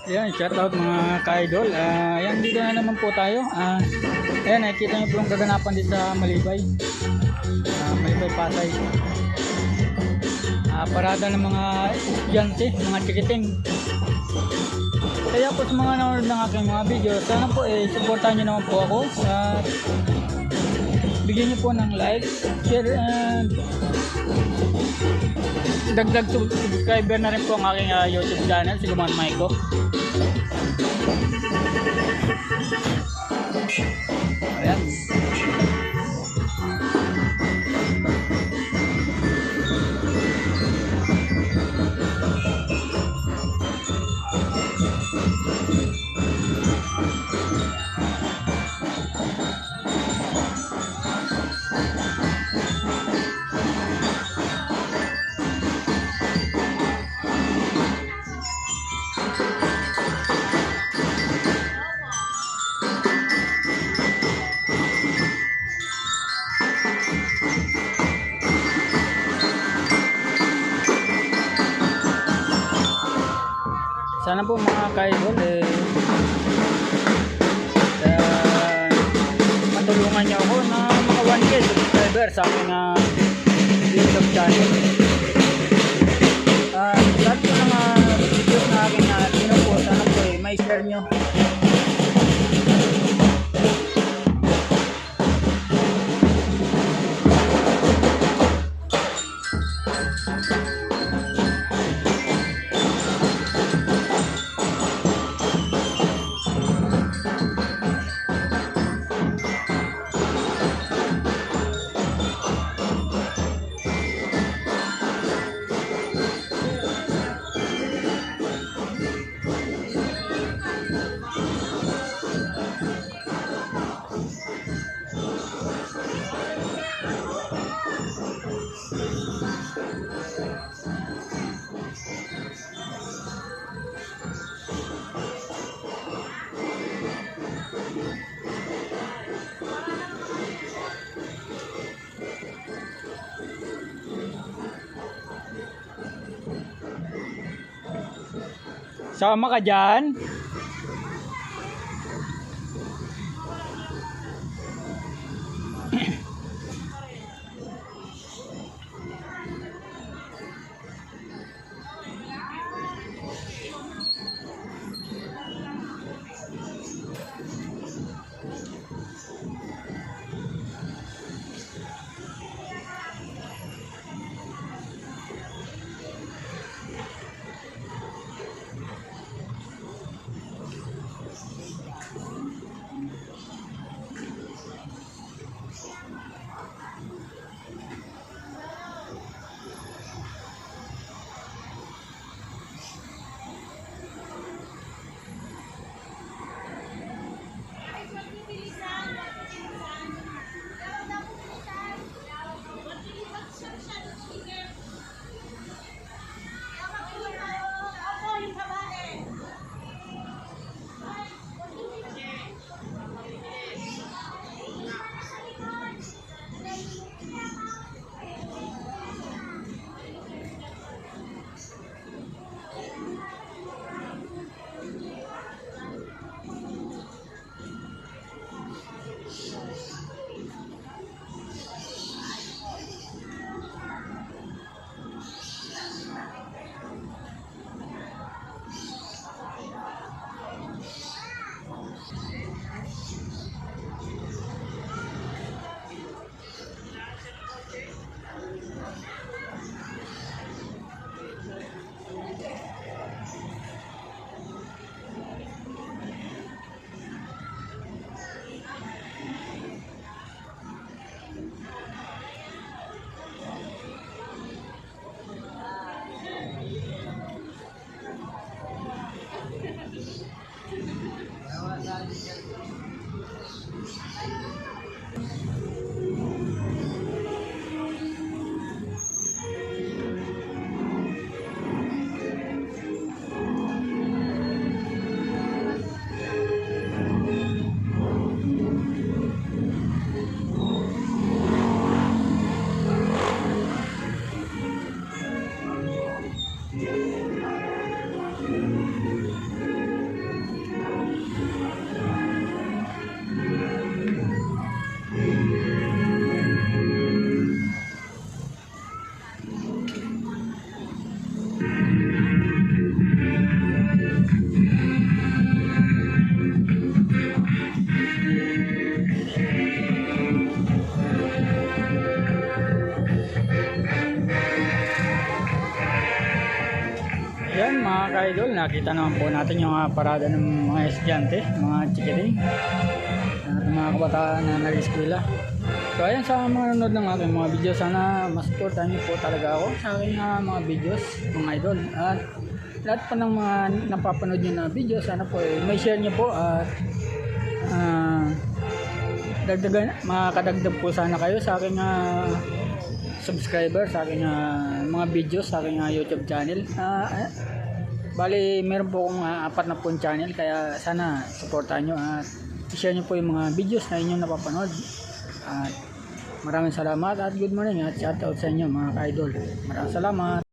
Ayan, shout out mga ka-idol. Ayan, dito na naman po tayo. Ayan, nakikita nyo po yung kaganapan dito sa Malibay. Malibay Pasay. Parada ng mga estudyante, mga tikiting. Kaya po sa mga nanonood ng aking mga video, sana po supportahan nyo naman po ako. Bigyan nyo po ng like, share, and dagdag subscriber na rin po ang aking YouTube channel, si Guman Maiko. Ayan. Sana po mga ka-idol matulungan niyo ako na mga 1K subscriber sa aking YouTube channel. Lahat po ng videos na aking pinupo, sana po may share nyo. Sama ka dyan. mga ka-idol, nakita naman po natin yung parada ng mga estudyante, mga chikiting, at mga kabataan na nag-eskwela. So ayan, sa mga nanonood ng aking mga videos, sana mas-supportan niyo po talaga ako sa aking mga videos, mga idol. At lahat po ng mga napapanood niyo na videos, sana po may share niyo po at dagdagan, makakadagdag po sana kayo sa aking subscriber, sa aking mga videos, sa aking YouTube channel. Bali, meron po akong 4 na pong channel, kaya sana supportahan nyo at i-share nyo po yung mga videos na inyong napapanood. At maraming salamat at good morning at shout out sa inyo mga ka-idol. Maraming salamat.